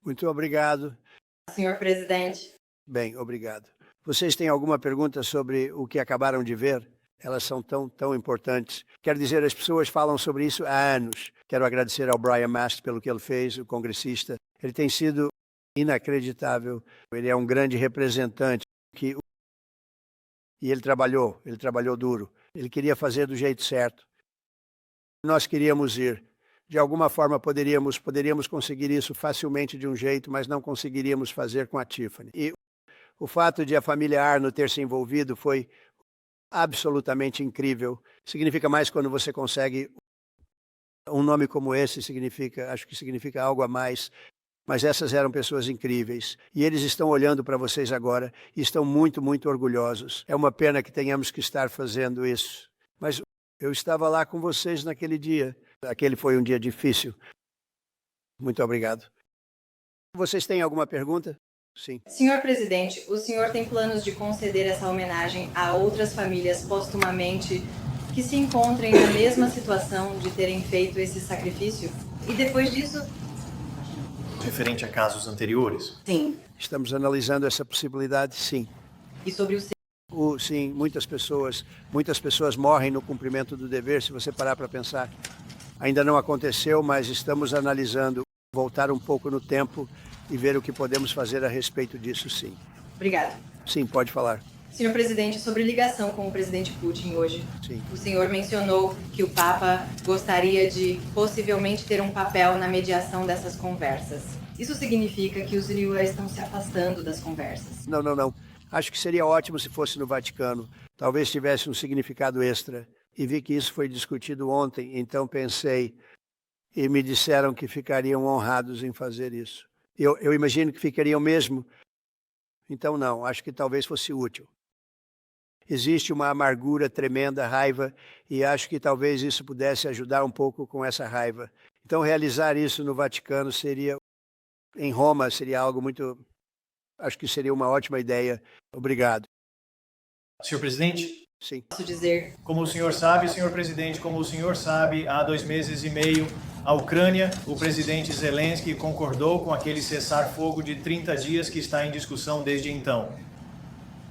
Muito obrigado. Senhor presidente. Bem, obrigado. Vocês têm alguma pergunta sobre o que acabaram de ver? Elas são tão importantes. Quero dizer, as pessoas falam sobre isso há anos. Quero agradecer ao Brian Mast pelo que ele fez, o congressista. Ele tem sido inacreditável. Ele é um grande representante e ele trabalhou duro. Ele queria fazer do jeito certo. Nós queríamos ir. De alguma forma poderíamos conseguir isso facilmente de um jeito, mas não conseguiríamos fazer com a Tiffany. E o fato de a família Arno ter se envolvido foi absolutamente incrível. Significa mais quando você consegue um nome como esse, acho que significa algo a mais. Mas essas eram pessoas incríveis. E eles estão olhando para vocês agora e estão muito orgulhosos. É uma pena que tenhamos que estar fazendo isso. Mas eu estava lá com vocês naquele dia. Aquele foi um dia difícil. Muito obrigado. Vocês têm alguma pergunta? Sim. Senhor presidente, o senhor tem planos de conceder essa homenagem a outras famílias postumamente que se encontrem na mesma situação de terem feito esse sacrifício? E depois disso... Referente a casos anteriores? Sim. Estamos analisando essa possibilidade, sim. E sobre o... Sim, muitas pessoas morrem no cumprimento do dever, se você parar para pensar. Ainda não aconteceu, mas estamos analisando, voltar um pouco no tempo e ver o que podemos fazer a respeito disso, sim. Obrigada. Sim, pode falar. Senhor presidente, sobre ligação com o presidente Putin hoje. Sim. O senhor mencionou que o Papa gostaria de possivelmente ter um papel na mediação dessas conversas. Isso significa que os Liu estão se afastando das conversas? Não. Acho que seria ótimo se fosse no Vaticano. Talvez tivesse um significado extra. E vi que isso foi discutido ontem, então pensei, e me disseram que ficariam honrados em fazer isso. Eu imagino que ficariam mesmo. Então não, acho que talvez fosse útil. Existe uma amargura tremenda, raiva, e acho que talvez isso pudesse ajudar um pouco com essa raiva. Então realizar isso no Vaticano em Roma, seria algo acho que seria uma ótima ideia. Obrigado. Senhor presidente? Sim. Posso dizer... Como o senhor sabe, senhor presidente, há 2 meses e meio, a Ucrânia, o presidente Zelensky concordou com aquele cessar-fogo de 30 dias que está em discussão desde então.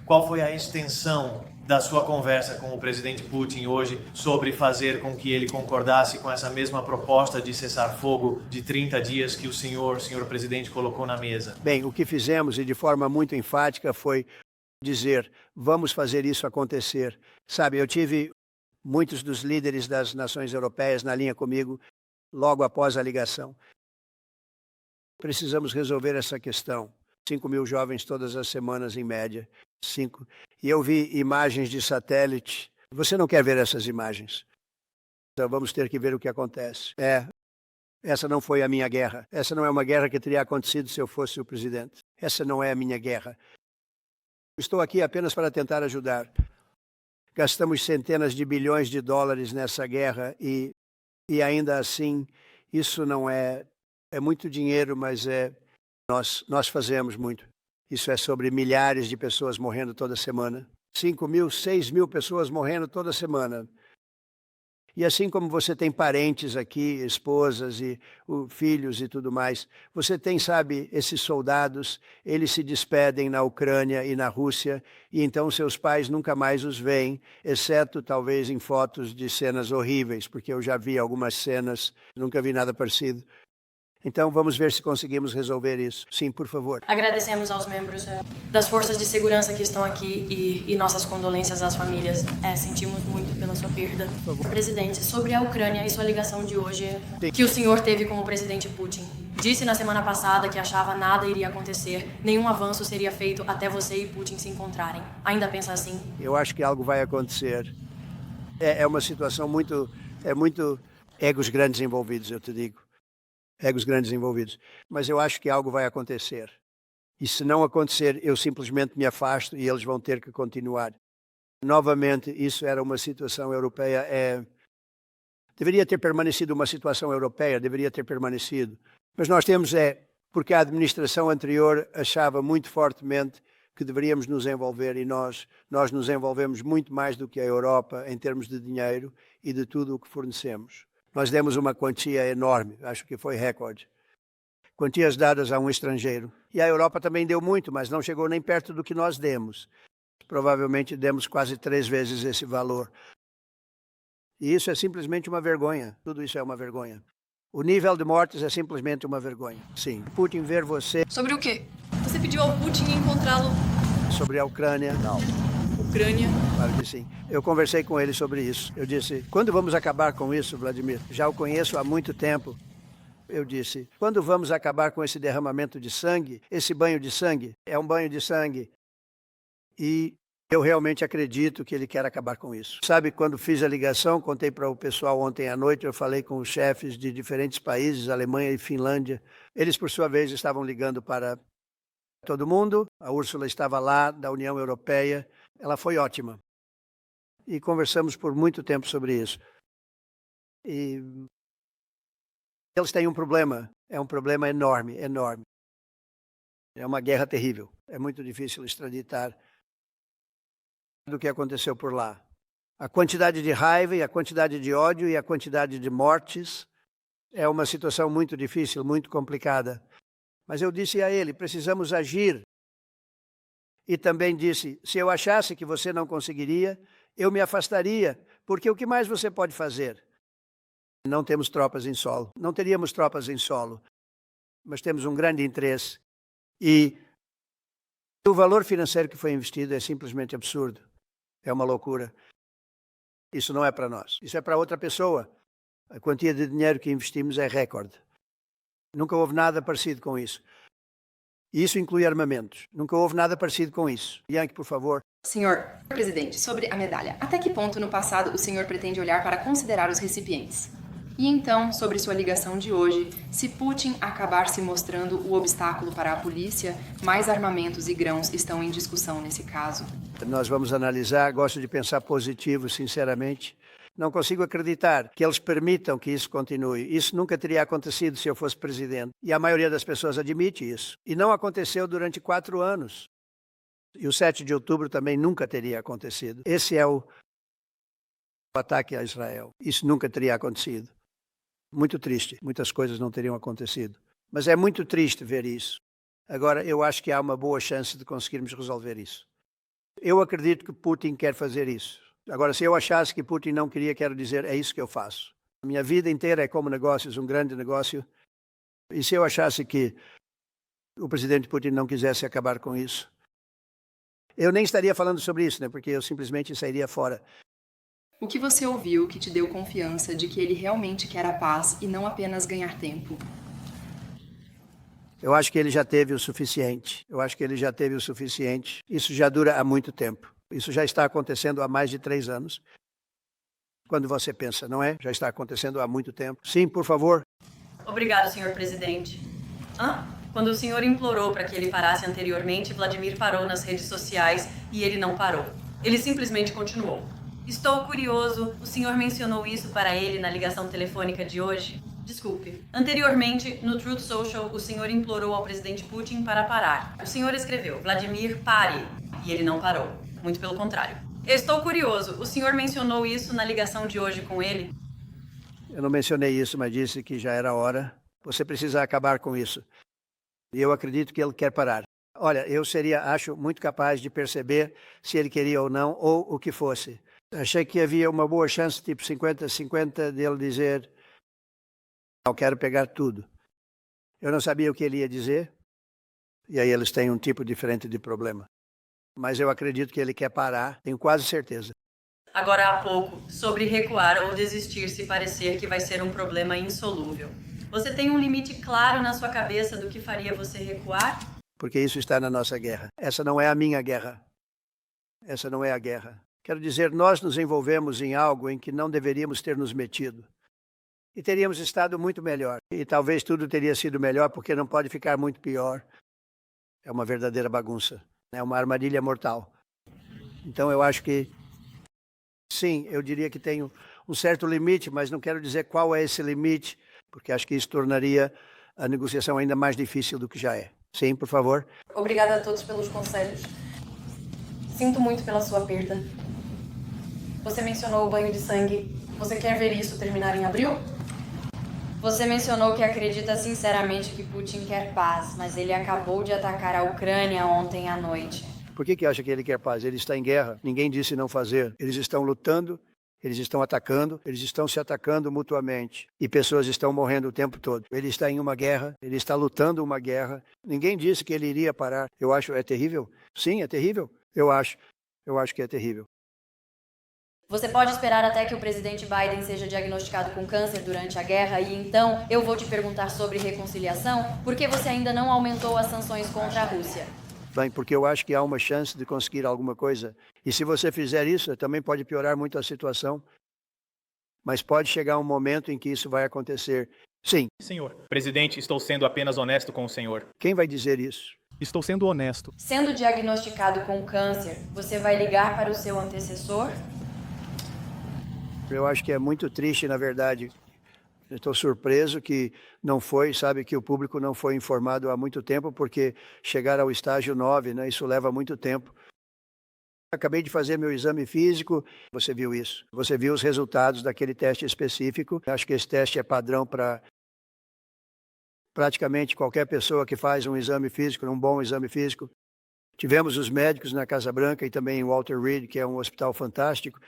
Qual foi a extensão da sua conversa com o presidente Putin hoje sobre fazer com que ele concordasse com essa mesma proposta de cessar-fogo de 30 dias que o senhor presidente, colocou na mesa? Bem, o que fizemos, e de forma muito enfática, foi dizer, vamos fazer isso acontecer. Sabe, eu tive muitos dos líderes das nações europeias na linha comigo logo após a ligação. Precisamos resolver essa questão. 5.000 jovens todas as semanas, em média. 5. E eu vi imagens de satélite. Você não quer ver essas imagens. Então vamos ter que ver o que acontece. Essa não foi a minha guerra. Essa não é uma guerra que teria acontecido se eu fosse o presidente. Essa não é a minha guerra. Estou aqui apenas para tentar ajudar. Gastamos centenas de bilhões de dólares nessa guerra e ainda assim isso não é muito dinheiro, mas nós fazemos muito. Isso é sobre milhares de pessoas morrendo toda semana. 5.000, 6.000 pessoas morrendo toda semana. E assim como você tem parentes aqui, esposas e filhos e tudo mais, você tem, sabe, esses soldados, eles se despedem na Ucrânia e na Rússia, e então seus pais nunca mais os veem, exceto talvez em fotos de cenas horríveis, porque eu já vi algumas cenas, nunca vi nada parecido. Então vamos ver se conseguimos resolver isso. Sim, por favor. Agradecemos aos membros das forças de segurança que estão aqui e nossas condolências às famílias. Sentimos muito pela sua perda. Presidente, sobre a Ucrânia e sua ligação de hoje, que o senhor teve com o presidente Putin. Disse na semana passada que achava nada iria acontecer, nenhum avanço seria feito até você e Putin se encontrarem. Ainda pensa assim? Eu acho que algo vai acontecer. É uma situação muito egos grandes envolvidos, eu te digo. Egos grandes envolvidos. Mas eu acho que algo vai acontecer. E se não acontecer, eu simplesmente me afasto e eles vão ter que continuar. Novamente, isso era uma situação europeia. Deveria ter permanecido uma situação europeia, deveria ter permanecido. Mas nós temos, porque a administração anterior achava muito fortemente que deveríamos nos envolver e nós nos envolvemos muito mais do que a Europa em termos de dinheiro e de tudo o que fornecemos. Nós demos uma quantia enorme, acho que foi recorde. quantias dadas a um estrangeiro. E a Europa também deu muito, mas não chegou nem perto do que nós demos. Provavelmente demos quase 3 vezes esse valor. E isso é simplesmente uma vergonha. Tudo isso é uma vergonha. O nível de mortes é simplesmente uma vergonha. Sim, Putin ver você... Sobre o quê? Você pediu ao Putin encontrá-lo... Sobre a Ucrânia, não. Ucrânia? Claro que sim. Eu conversei com ele sobre isso. Eu disse, quando vamos acabar com isso, Vladimir? Já o conheço há muito tempo. Eu disse, quando vamos acabar com esse derramamento de sangue, esse banho de sangue? É um banho de sangue. E eu realmente acredito que ele quer acabar com isso. Sabe, quando fiz a ligação, contei para o pessoal ontem à noite, eu falei com os chefes de diferentes países, Alemanha e Finlândia. Eles, por sua vez, estavam ligando para todo mundo. A Úrsula estava lá, da União Europeia. Ela foi ótima. E conversamos por muito tempo sobre isso. E eles têm um problema. É um problema enorme, enorme. É uma guerra terrível. É muito difícil extraditar do que aconteceu por lá. A quantidade de raiva e a quantidade de ódio e a quantidade de mortes é uma situação muito difícil, muito complicada. Mas eu disse a ele, precisamos agir. E também disse, se eu achasse que você não conseguiria, eu me afastaria, porque o que mais você pode fazer? Não temos tropas em solo. Não teríamos tropas em solo, mas temos um grande interesse. E o valor financeiro que foi investido é simplesmente absurdo. É uma loucura. Isso não é para nós. Isso é para outra pessoa. A quantia de dinheiro que investimos é recorde. Nunca houve nada parecido com isso. E isso inclui armamentos. Nunca houve nada parecido com isso. Yankee, por favor. Senhor presidente, sobre a medalha, até que ponto no passado o senhor pretende olhar para considerar os recipientes? E então, sobre sua ligação de hoje, se Putin acabar se mostrando o obstáculo para a polícia, mais armamentos e grãos estão em discussão nesse caso. Nós vamos analisar, gosto de pensar positivo, sinceramente. Não consigo acreditar que eles permitam que isso continue. Isso nunca teria acontecido se eu fosse presidente. E a maioria das pessoas admite isso. E não aconteceu durante 4 anos. E o 7 de outubro também nunca teria acontecido. Esse é o ataque a Israel. Isso nunca teria acontecido. Muito triste. Muitas coisas não teriam acontecido. Mas é muito triste ver isso. Agora, eu acho que há uma boa chance de conseguirmos resolver isso. Eu acredito que Putin quer fazer isso. Agora, se eu achasse que Putin não queria, quero dizer, é isso que eu faço. A minha vida inteira é como negócios, um grande negócio. E se eu achasse que o presidente Putin não quisesse acabar com isso, eu nem estaria falando sobre isso, né? Porque eu simplesmente sairia fora. O que você ouviu que te deu confiança de que ele realmente quer a paz e não apenas ganhar tempo? Eu acho que ele já teve o suficiente. Isso já dura há muito tempo. Isso já está acontecendo há mais de 3 anos. Quando você pensa, não é? Já está acontecendo há muito tempo. Sim, por favor. Obrigado, senhor presidente. Quando o senhor implorou para que ele parasse anteriormente, Vladimir parou nas redes sociais e ele não parou. Ele simplesmente continuou. Estou curioso, o senhor mencionou isso para ele na ligação telefônica de hoje? Desculpe. Anteriormente, no Truth Social, o senhor implorou ao presidente Putin para parar. O senhor escreveu, Vladimir, pare. E ele não parou. Muito pelo contrário. Estou curioso, o senhor mencionou isso na ligação de hoje com ele? Eu não mencionei isso, mas disse que já era hora. Você precisa acabar com isso. E eu acredito que ele quer parar. Olha, eu acho muito capaz de perceber se ele queria ou não, ou o que fosse. Achei que havia uma boa chance, tipo 50-50, dele dizer, eu quero pegar tudo. Eu não sabia o que ele ia dizer, e aí eles têm um tipo diferente de problema. Mas eu acredito que ele quer parar, tenho quase certeza. Agora há pouco, sobre recuar ou desistir se parecer que vai ser um problema insolúvel. Você tem um limite claro na sua cabeça do que faria você recuar? Porque isso está na nossa guerra. Essa não é a minha guerra. Essa não é a guerra. Quero dizer, nós nos envolvemos em algo em que não deveríamos ter nos metido. E teríamos estado muito melhor. E talvez tudo teria sido melhor porque não pode ficar muito pior. É uma verdadeira bagunça. É uma armadilha mortal. Então eu acho que, sim, eu diria que tenho um certo limite, mas não quero dizer qual é esse limite, porque acho que isso tornaria a negociação ainda mais difícil do que já é. Sim, por favor. Obrigada a todos pelos conselhos. Sinto muito pela sua perda. Você mencionou o banho de sangue. Você quer ver isso terminar em abril? Você mencionou que acredita sinceramente que Putin quer paz, mas ele acabou de atacar a Ucrânia ontem à noite. Por que acha que ele quer paz? Ele está em guerra. Ninguém disse não fazer. Eles estão lutando, eles estão atacando, eles estão se atacando mutuamente. E pessoas estão morrendo o tempo todo. Ele está em uma guerra, ele está lutando uma guerra. Ninguém disse que ele iria parar. Eu acho, é terrível? Sim, é terrível. Eu acho que é terrível. Você pode esperar até que o presidente Biden seja diagnosticado com câncer durante a guerra e então eu vou te perguntar sobre reconciliação, porque você ainda não aumentou as sanções contra a Rússia. Bem, porque eu acho que há uma chance de conseguir alguma coisa. E se você fizer isso, também pode piorar muito a situação. Mas pode chegar um momento em que isso vai acontecer. Sim. Senhor, presidente, estou sendo apenas honesto com o senhor. Quem vai dizer isso? Estou sendo honesto. Sendo diagnosticado com câncer, você vai ligar para o seu antecessor? Eu acho que é muito triste, na verdade. Eu estou surpreso que não foi, sabe, que o público não foi informado há muito tempo, porque chegar ao estágio 9, né, isso leva muito tempo. Acabei de fazer meu exame físico, você viu isso. Você viu os resultados daquele teste específico. Acho que esse teste é padrão para praticamente qualquer pessoa que faz um exame físico, um bom exame físico. Tivemos os médicos na Casa Branca e também em Walter Reed, que é um hospital fantástico.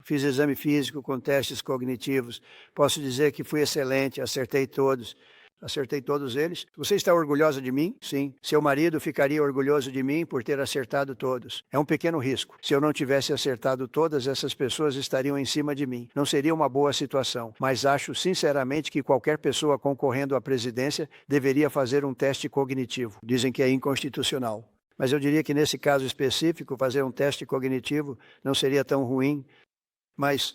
Fiz exame físico com testes cognitivos. Posso dizer que fui excelente, acertei todos eles. Você está orgulhosa de mim? Sim. Seu marido ficaria orgulhoso de mim por ter acertado todos. É um pequeno risco. Se eu não tivesse acertado todas, essas pessoas estariam em cima de mim. Não seria uma boa situação, mas acho sinceramente que qualquer pessoa concorrendo à presidência deveria fazer um teste cognitivo. Dizem que é inconstitucional. Mas eu diria que nesse caso específico, fazer um teste cognitivo não seria tão ruim. Mas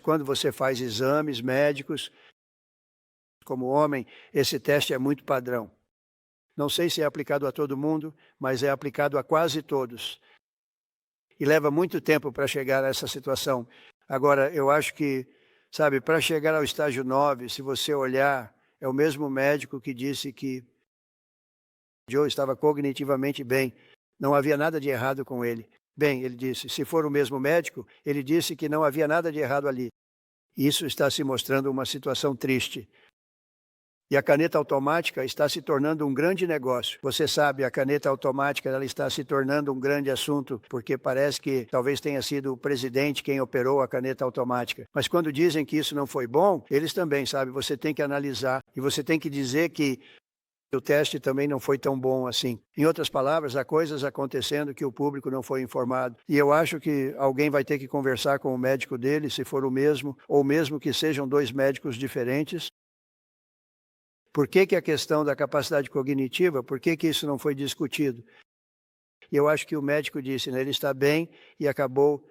quando você faz exames médicos, como homem, esse teste é muito padrão. Não sei se é aplicado a todo mundo, mas é aplicado a quase todos. E leva muito tempo para chegar a essa situação. Agora, eu acho que, sabe, para chegar ao estágio 9, se você olhar, é o mesmo médico que disse que Joe estava cognitivamente bem, não havia nada de errado com ele. Bem, ele disse, se for o mesmo médico, ele disse que não havia nada de errado ali. Isso está se mostrando uma situação triste. E a caneta automática está se tornando um grande negócio. Você sabe, a caneta automática ela está se tornando um grande assunto, porque parece que talvez tenha sido o presidente quem operou a caneta automática. Mas quando dizem que isso não foi bom, eles também, sabe, você tem que analisar e você tem que dizer que o teste também não foi tão bom assim. Em outras palavras, há coisas acontecendo que o público não foi informado. E eu acho que alguém vai ter que conversar com o médico dele, se for o mesmo, ou mesmo que sejam dois médicos diferentes. Por que a questão da capacidade cognitiva, por que isso não foi discutido? E eu acho que o médico disse, né, ele está bem e acabou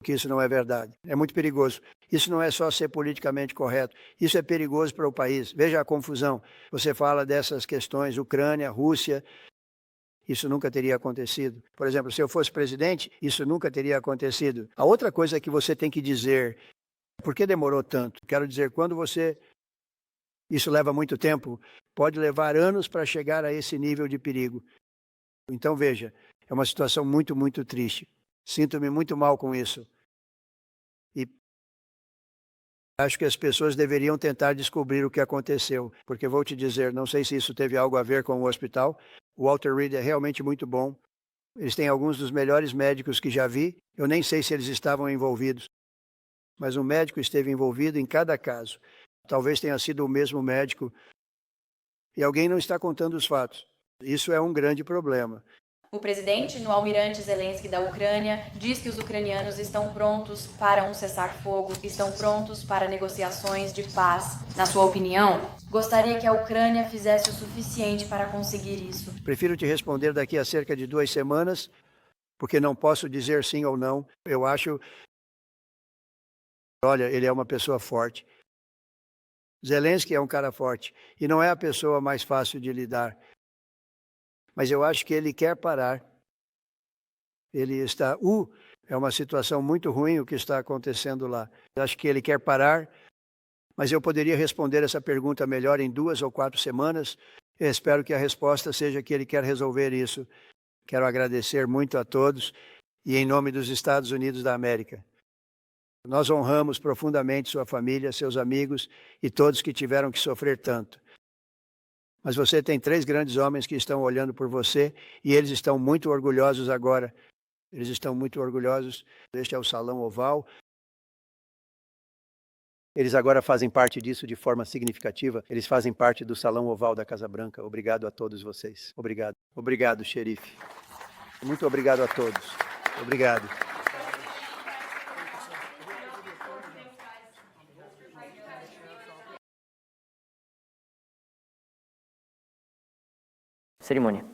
que isso não é verdade. É muito perigoso. Isso não é só ser politicamente correto. Isso é perigoso para o país. Veja a confusão. Você fala dessas questões, Ucrânia, Rússia, isso nunca teria acontecido. Por exemplo, se eu fosse presidente, isso nunca teria acontecido. A outra coisa que você tem que dizer, por que demorou tanto? Quero dizer, quando você... Isso leva muito tempo, pode levar anos para chegar a esse nível de perigo. Então, veja, é uma situação muito, muito triste. Sinto-me muito mal com isso. E acho que as pessoas deveriam tentar descobrir o que aconteceu. Porque vou te dizer, não sei se isso teve algo a ver com o hospital. O Walter Reed é realmente muito bom. Eles têm alguns dos melhores médicos que já vi. Eu nem sei se eles estavam envolvidos. Mas um médico esteve envolvido em cada caso. Talvez tenha sido o mesmo médico. E alguém não está contando os fatos. Isso é um grande problema. O presidente, no almirante Zelensky da Ucrânia, diz que os ucranianos estão prontos para um cessar-fogo, estão prontos para negociações de paz. Na sua opinião, gostaria que a Ucrânia fizesse o suficiente para conseguir isso? Prefiro te responder daqui a cerca de 2 semanas, porque não posso dizer sim ou não. Eu acho... Olha, ele é uma pessoa forte. Zelensky é um cara forte e não é a pessoa mais fácil de lidar. Mas eu acho que ele quer parar. Ele está... é uma situação muito ruim o que está acontecendo lá. Eu acho que ele quer parar, mas eu poderia responder essa pergunta melhor em 2 ou 4 semanas. Eu espero que a resposta seja que ele quer resolver isso. Quero agradecer muito a todos e em nome dos Estados Unidos da América. Nós honramos profundamente sua família, seus amigos e todos que tiveram que sofrer tanto. Mas você tem 3 grandes homens que estão olhando por você e eles estão muito orgulhosos agora. Eles estão muito orgulhosos. Este é o Salão Oval. Eles agora fazem parte disso de forma significativa. Eles fazem parte do Salão Oval da Casa Branca. Obrigado a todos vocês. Obrigado. Obrigado, xerife. Muito obrigado a todos. Obrigado. Cerimônia.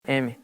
M.